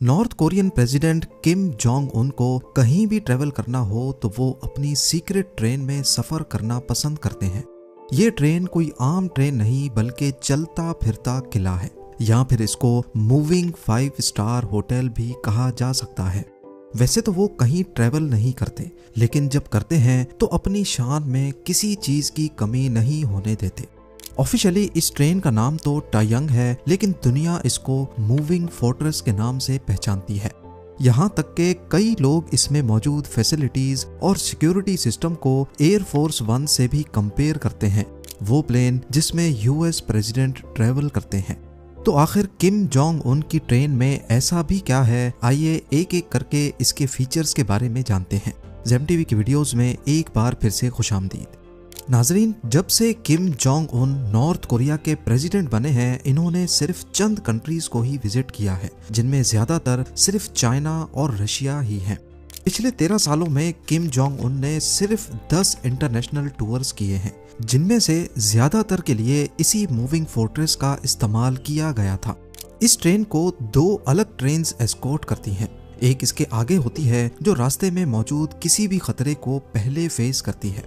North Korean president Kim Jong Un को कहीं भी ट्रेवल करना हो तो वो अपनी सीक्रेट ट्रेन में सफर करना पसंद करते हैं। ये ट्रेन कोई आम ट्रेन नहीं बल्कि चलता फिरता किला है, या फिर इसको मूविंग 5 स्टार होटल भी कहा जा सकता है। वैसे तो वो कहीं ट्रेवल नहीं करते, लेकिन जब करते हैं तो अपनी शान में किसी चीज की कमी नहीं होने देते। ऑफिशियली इस ट्रेन का नाम तो टायंग है, लेकिन दुनिया इसको मूविंग फोर्ट्रेस के नाम से पहचानती है। यहाँ तक के कई लोग इसमें मौजूद फैसिलिटीज और सिक्योरिटी सिस्टम को एयरफोर्स 1 से भी कंपेयर करते हैं, वो प्लेन जिसमें यूएस प्रेसिडेंट ट्रेवल करते हैं। तो आखिर किम जोंग उन की ट्रेन में ऐसा भी क्या है, आइए एक एक करके इसके फीचर्स के बारे में जानते हैं। जेम टीवी की वीडियोस में एक बार फिर से खुशामदीद। नाजरीन, जब से Kim Jong Un north Korea के प्रेसिडेंट बने हैं, इन्होंने सिर्फ चंद कंट्रीज को ही विजिट किया है, जिनमें ज्यादातर सिर्फ चाइना और रशिया ही हैं। पिछले 13 सालों में किम जोंग उन ने सिर्फ 10 इंटरनेशनल टूर्स किए हैं, जिनमें से ज्यादातर के लिए इसी मूविंग फोर्ट्रेस का इस्तेमाल किया गया था। इस ट्रेन को 2 अलग ट्रेन एस्कॉर्ट करती हैं। एक इसके आगे होती है जो रास्ते में मौजूद किसी भी खतरे को पहले फेस करती है,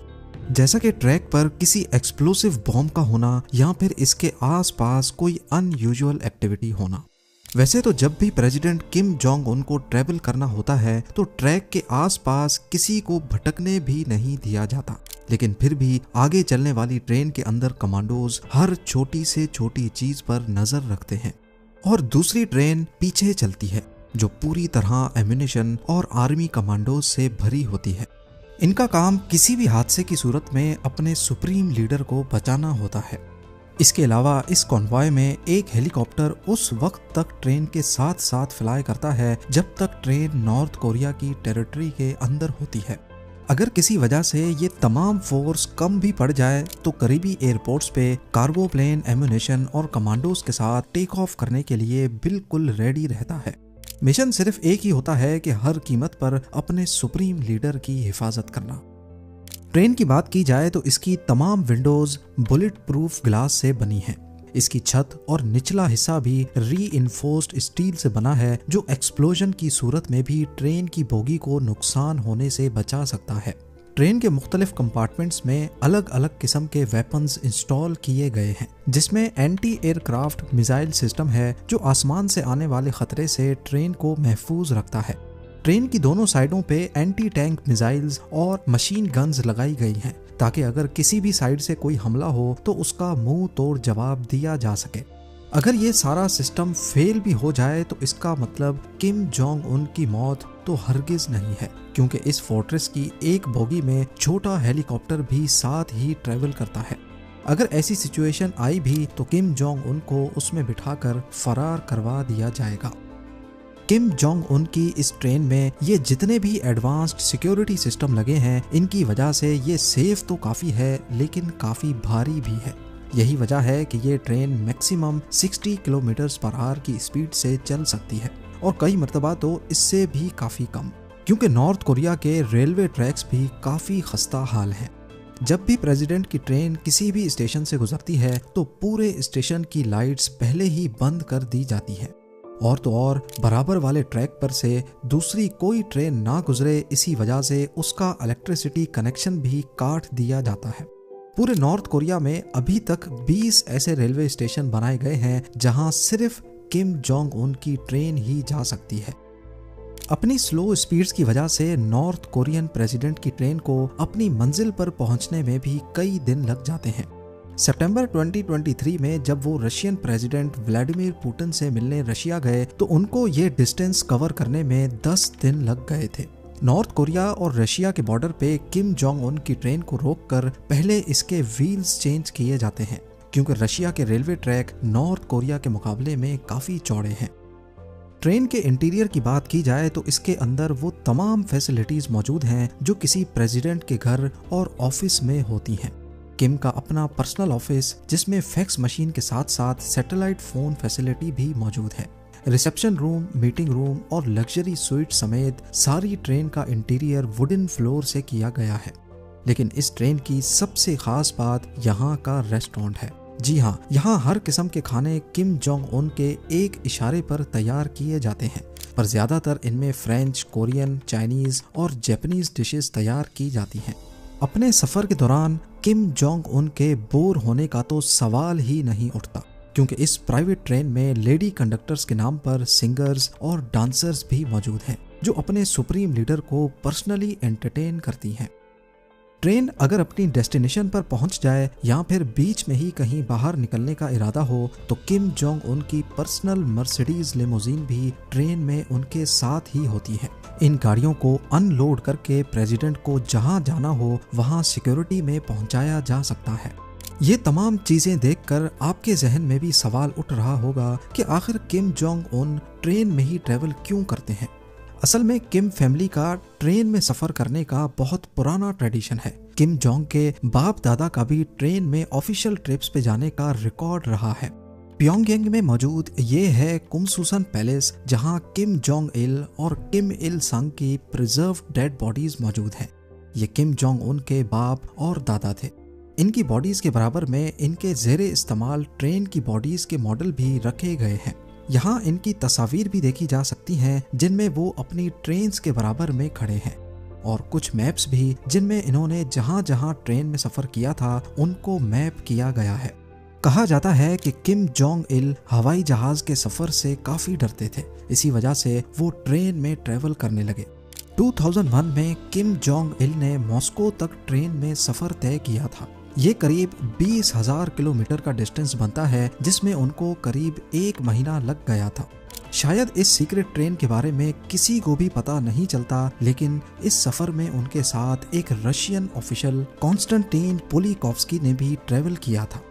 जैसा कि ट्रैक पर किसी एक्सप्लोसिव बॉम्ब का होना या फिर इसके आसपास कोई अनयूजुअल एक्टिविटी होना। वैसे तो जब भी प्रेसिडेंट किम जोंग उन को ट्रैवल करना होता है तो ट्रैक के आसपास किसी को भटकने भी नहीं दिया जाता, लेकिन फिर भी आगे चलने वाली ट्रेन के अंदर कमांडोज हर छोटी से छोटी चीज पर नजर रखते हैं और दूसरी ट्रेन पीछे चलती है, जो पूरी तरह एम्यूनिशन और आर्मी कमांडोज से भरी होती है। इनका काम किसी भी हादसे की सूरत में अपने सुप्रीम लीडर को बचाना होता है। इसके अलावा इस कॉन्वॉय में एक हेलीकॉप्टर उस वक्त तक ट्रेन के साथ साथ फ्लाई करता है जब तक ट्रेन नॉर्थ कोरिया की टेरिटरी के अंदर होती है। अगर किसी वजह से ये तमाम फोर्स कम भी पड़ जाए तो करीबी एयरपोर्ट्स पे कार्गो प्लेन एम्यूनिशन और कमांडोज के साथ टेक ऑफ करने के लिए बिल्कुल रेडी रहता है। मिशन सिर्फ एक ही होता है कि हर कीमत पर अपने सुप्रीम लीडर की हिफाजत करना। ट्रेन की बात की जाए तो इसकी तमाम विंडोज बुलेट प्रूफ ग्लास से बनी हैं। इसकी छत और निचला हिस्सा भी रीइंफोर्स्ड स्टील से बना है, जो एक्सप्लोजन की सूरत में भी ट्रेन की बोगी को नुकसान होने से बचा सकता है। ट्रेन के मुख्तलिफ कंपार्टमेंट्स में अलग अलग किस्म के वेपन्स इंस्टॉल किए गए हैं, जिसमें एंटी एयरक्राफ्ट मिसाइल सिस्टम है जो आसमान से आने वाले खतरे से ट्रेन को महफूज रखता है। ट्रेन की दोनों साइडों पे एंटी टैंक मिसाइल्स और मशीन गन्स लगाई गई हैं, ताकि अगर किसी भी साइड से कोई हमला हो तो उसका मुंह तोड़ जवाब दिया जा सके। अगर ये सारा सिस्टम फेल भी हो जाए तो इसका मतलब किम जोंग उन की मौत तो हरगिज नहीं है, क्योंकि इस फोर्ट्रेस की एक बोगी में छोटा हेलीकॉप्टर भी साथ ही ट्रेवल करता है। अगर ऐसी सिचुएशन आई भी तो किम जोंग उन को उसमें बिठाकर फरार करवा दिया जाएगा। किम जोंग उन की इस ट्रेन में ये जितने भी एडवांस्ड सिक्योरिटी सिस्टम लगे हैं, इनकी वजह से ये सेफ तो काफी है, लेकिन काफी भारी भी है। यही वजह है कि ये train maximum 60 kilometres per hour की स्पीड से चल सकती है, और कई मरतबा तो इससे भी काफी कम, क्योंकि नॉर्थ कोरिया के रेलवे ट्रैक्स भी काफी खस्ता हाल हैं। जब भी प्रेसिडेंट की ट्रेन किसी भी स्टेशन से गुजरती है तो पूरे स्टेशन की लाइट्स पहले ही बंद कर दी जाती है, और तो और बराबर वाले ट्रैक पर से दूसरी कोई ट्रेन ना गुजरे, इसी वजह से उसका इलेक्ट्रिसिटी कनेक्शन भी काट दिया जाता है। पूरे नॉर्थ कोरिया में अभी तक 20 ऐसे रेलवे स्टेशन बनाए गए हैं जहां सिर्फ किम जोंग उन की ट्रेन ही जा सकती है। अपनी स्लो स्पीड्स की वजह से नॉर्थ कोरियन प्रेसिडेंट की ट्रेन को अपनी मंजिल पर पहुंचने में भी कई दिन लग जाते हैं। सितंबर 2023 में जब वो रशियन प्रेसिडेंट व्लादिमीर पुतिन से मिलने रशिया गए तो उनको ये डिस्टेंस कवर करने में 10 दिन लग गए थे। नॉर्थ कोरिया और रशिया के बॉर्डर पे किम जोंग उन की ट्रेन को रोककर पहले इसके व्हील्स चेंज किए जाते हैं, क्योंकि रशिया के रेलवे ट्रैक नॉर्थ कोरिया के मुकाबले में काफी चौड़े हैं। ट्रेन के इंटीरियर की बात की जाए तो इसके अंदर वो तमाम फैसिलिटीज मौजूद हैं जो किसी प्रेसिडेंट के घर और ऑफिस में होती हैं। किम का अपना पर्सनल ऑफिस, जिसमें फैक्स मशीन के साथ साथ सैटेलाइट फोन फैसिलिटी भी मौजूद है। रिसेप्शन रूम, मीटिंग रूम और लग्जरी स्वीट समेत सारी ट्रेन का इंटीरियर वुडन फ्लोर से किया गया है। लेकिन इस ट्रेन की सबसे खास बात यहाँ का रेस्टोरेंट है। जी हाँ, यहाँ हर किस्म के खाने किम जोंग उन के एक इशारे पर तैयार किए जाते हैं, पर ज़्यादातर इनमें फ्रेंच, कोरियन, चाइनीज़ और जापानीज़ डिशेस तैयार की जाती हैं। अपने सफ़र के दौरान किम जोंग उन के बोर होने का तो सवाल ही नहीं उठता, क्योंकि इस प्राइवेट ट्रेन में लेडी कंडक्टर्स के नाम पर सिंगर्स और डांसर्स भी मौजूद हैं, जो अपने सुप्रीम लीडर को पर्सनली एंटरटेन करती हैं। ट्रेन अगर अपनी डेस्टिनेशन पर पहुंच जाए या फिर बीच में ही कहीं बाहर निकलने का इरादा हो तो किम जोंग उन की पर्सनल मर्सिडीज लिमोजीन भी ट्रेन में उनके साथ ही होती है। इन गाड़ियों को अनलोड करके प्रेसिडेंट को जहां जाना हो वहां सिक्योरिटी में पहुंचाया जा सकता है। ये तमाम चीजें देखकर आपके जहन में भी सवाल उठ रहा होगा कि आखिर किम जोंग उन ट्रेन में ही ट्रेवल क्यों करते हैं। असल में किम फैमिली का ट्रेन में सफर करने का बहुत पुराना ट्रेडिशन है। किम जोंग के बाप दादा का भी ट्रेन में ऑफिशियल ट्रिप्स पे जाने का रिकॉर्ड रहा है। प्योंगयांग में मौजूद ये है कुमसुसन पैलेस, जहां किम जोंग इल और किम इल संग की प्रिजर्व डेड बॉडीज मौजूद हैं। ये किम जोंग उन के बाप और दादा थे। इनकी बॉडीज के बराबर में इनके ज़ेरे इस्तेमाल ट्रेन की बॉडीज के मॉडल भी रखे गए हैं। यहाँ इनकी तस्वीर भी देखी जा सकती हैं जिनमें वो अपनी ट्रेन्स के बराबर में खड़े हैं, और कुछ मैप्स भी जिनमें इन्होंने जहाँ जहाँ ट्रेन में सफ़र किया था उनको मैप किया गया है। कहा जाता है कि किम जोंग इल हवाई जहाज के सफ़र से काफ़ी डरते थे, इसी वजह से वो ट्रेन में ट्रेवल करने लगे। 2001 में किम जोंग इल ने मॉस्को तक ट्रेन में सफ़र तय किया था। ये करीब 20,000 किलोमीटर का डिस्टेंस बनता है, जिसमें उनको करीब 1 महीना लग गया था। शायद इस सीक्रेट ट्रेन के बारे में किसी को भी पता नहीं चलता, लेकिन इस सफ़र में उनके साथ एक रशियन ऑफिशियल कॉन्स्टेंटीन पोलिकोव्स्की ने भी ट्रेवल किया था।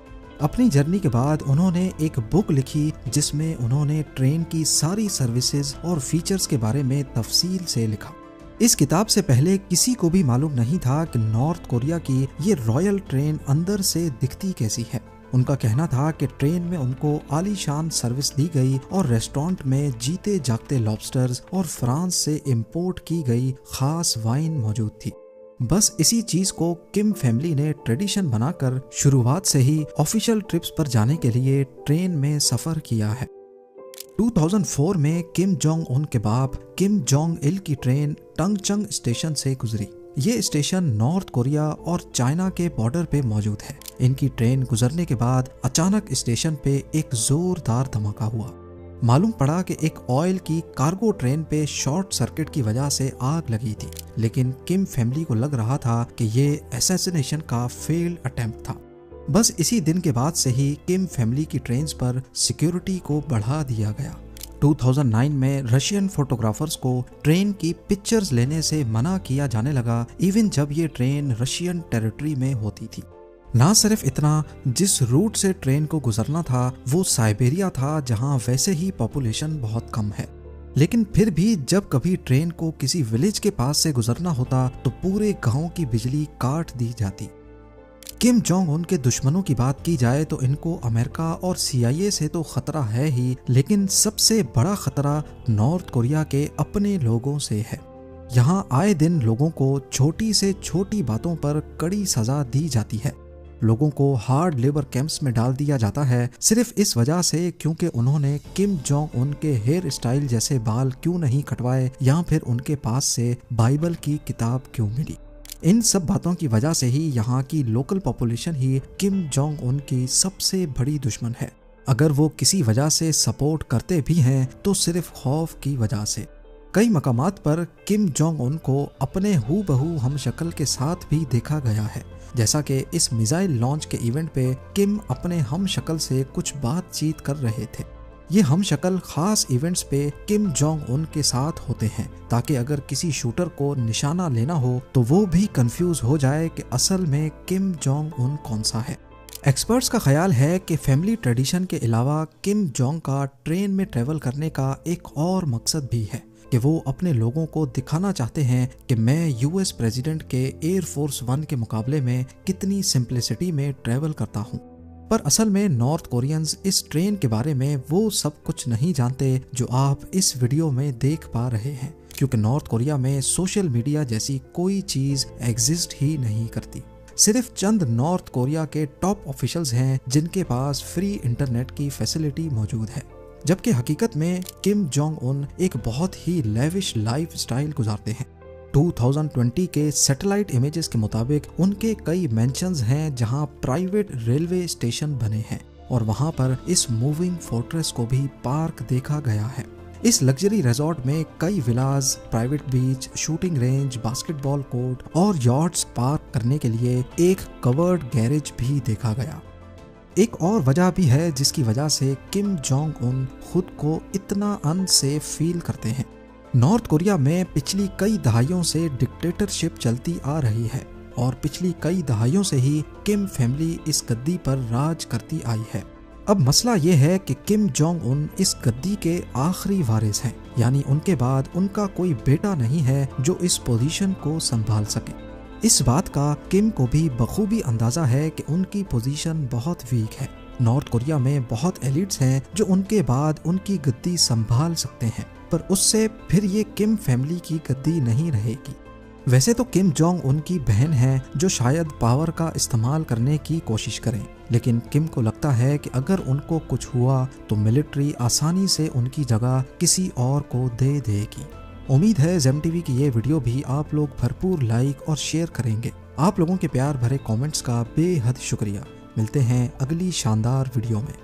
अपनी जर्नी के बाद उन्होंने एक बुक लिखी जिसमें उन्होंने ट्रेन की सारी सर्विसेज और फीचर्स के बारे में तफसील से लिखा। इस किताब से पहले किसी को भी मालूम नहीं था कि नॉर्थ कोरिया की ये रॉयल ट्रेन अंदर से दिखती कैसी है। उनका कहना था कि ट्रेन में उनको आलीशान सर्विस दी गई और रेस्टोरेंट में जीते जागते लॉबस्टर्स और फ्रांस से इंपोर्ट की गई खास वाइन मौजूद थी। बस इसी चीज को किम फैमिली ने ट्रेडिशन बनाकर शुरुआत से ही ऑफिशियल ट्रिप्स पर जाने के लिए ट्रेन में सफर किया है। 2004 में किम जोंग उन के बाप किम जोंग इल की ट्रेन टंगचंग स्टेशन से गुजरी। ये स्टेशन नॉर्थ कोरिया और चाइना के बॉर्डर पे मौजूद है। इनकी ट्रेन गुजरने के बाद अचानक स्टेशन पे एक जोरदार धमाका हुआ। मालूम पड़ा कि एक ऑयल की कार्गो ट्रेन पे शॉर्ट सर्किट की वजह से आग लगी थी, लेकिन किम फैमिली को लग रहा था कि ये असैसिनेशन का फेल्ड अटेम्प्ट था। बस इसी दिन के बाद से ही किम फैमिली की ट्रेन्स पर सिक्योरिटी को बढ़ा दिया गया। 2009 में रशियन फोटोग्राफर्स को ट्रेन की पिक्चर्स लेने से मना किया जाने लगा, इवन जब ये ट्रेन रशियन टेरिटरी में होती थी। ना सिर्फ इतना, जिस रूट से ट्रेन को गुजरना था वो साइबेरिया था, जहां वैसे ही पॉपुलेशन बहुत कम है। लेकिन फिर भी जब कभी ट्रेन को किसी विलेज के पास से गुजरना होता तो पूरे गांव की बिजली काट दी जाती। किम जोंग उन के दुश्मनों की बात की जाए तो इनको अमेरिका और CIA से तो खतरा है ही, लेकिन सबसे बड़ा खतरा नॉर्थ कोरिया के अपने लोगों से है। यहाँ आए दिन लोगों को छोटी से छोटी बातों पर कड़ी सजा दी जाती है। लोगों को हार्ड लेबर कैंप्स में डाल दिया जाता है, सिर्फ इस वजह से क्योंकि उन्होंने किम जोंग उन के हेयर स्टाइल जैसे बाल क्यों नहीं कटवाए या फिर उनके पास से बाइबल की किताब क्यों मिली। इन सब बातों की वजह से ही यहाँ की लोकल पॉपुलेशन ही किम जोंग उन की सबसे बड़ी दुश्मन है। अगर वो किसी वजह से सपोर्ट करते भी हैं तो सिर्फ खौफ की वजह से। कई मकामात पर किम जोंग उन को अपने हूबहू हमशक्ल के साथ भी देखा गया है, जैसा कि इस मिसाइल लॉन्च के इवेंट पे किम अपने हमशक्ल से कुछ बातचीत कर रहे थे। ये हमशक्ल खास इवेंट्स पे किम जोंग उन के साथ होते हैं, ताकि अगर किसी शूटर को निशाना लेना हो तो वो भी कंफ्यूज हो जाए कि असल में किम जोंग उन कौन सा है। एक्सपर्ट्स का ख्याल है कि फैमिली ट्रेडिशन के अलावा किम जोंग का ट्रेन में ट्रेवल करने का एक और मकसद भी है कि वो अपने लोगों को दिखाना चाहते हैं कि मैं US प्रेसिडेंट के एयरफोर्स 1 के मुकाबले में कितनी सिंप्लिसिटी में ट्रेवल करता हूँ। पर असल में नॉर्थ कोरियंस इस ट्रेन के बारे में वो सब कुछ नहीं जानते जो आप इस वीडियो में देख पा रहे हैं, क्योंकि नॉर्थ कोरिया में सोशल मीडिया जैसी कोई चीज एग्जिस्ट ही नहीं करती। सिर्फ चंद नॉर्थ कोरिया के टॉप ऑफिशियल्स हैं जिनके पास फ्री इंटरनेट की फैसिलिटी मौजूद है। जबकि हकीकत में किम जोंग उन एक बहुत ही लेविश लाइफ स्टाइल गुजारते हैं। 2020 के सैटेलाइट इमेजेस के मुताबिक उनके कई मेंशंस हैं जहां प्राइवेट रेलवे स्टेशन बने हैं और वहां पर इस मूविंग फोर्ट्रेस को भी पार्क देखा गया है। इस लग्जरी रिजॉर्ट में कई villas, private beach, shooting range, basketball court और यॉट्स पार्क करने के लिए एक कवर्ड गैरेज भी देखा गया। एक और वजह भी है जिसकी वजह से किम जोंग उन खुद को इतना अनसेफ फील करते हैं। नॉर्थ कोरिया में पिछली कई दहाइयों से डिक्टेटरशिप चलती आ रही है और पिछली कई दहाइयों से ही किम फैमिली इस गद्दी पर राज करती आई है। अब मसला ये है कि किम जोंग उन इस गद्दी के आखिरी वारिस हैं, यानी उनके बाद उनका कोई बेटा नहीं है जो इस पोजीशन को संभाल सके। इस बात का किम को भी बखूबी अंदाजा है कि उनकी पोजीशन बहुत वीक है। नॉर्थ कोरिया में बहुत एलिट्स हैं जो उनके बाद उनकी गद्दी संभाल सकते हैं, पर उससे फिर ये किम फैमिली की गद्दी नहीं रहेगी। वैसे तो किम जोंग उनकी बहन है जो शायद पावर का इस्तेमाल करने की कोशिश करें, लेकिन किम को लगता है कि अगर उनको कुछ हुआ तो मिलिट्री आसानी से उनकी जगह किसी और को दे देगी। उम्मीद है जेम टीवी की ये वीडियो भी आप लोग भरपूर लाइक और शेयर करेंगे। आप लोगों के प्यार भरे कमेंट्स का बेहद शुक्रिया। मिलते हैं अगली शानदार वीडियो में।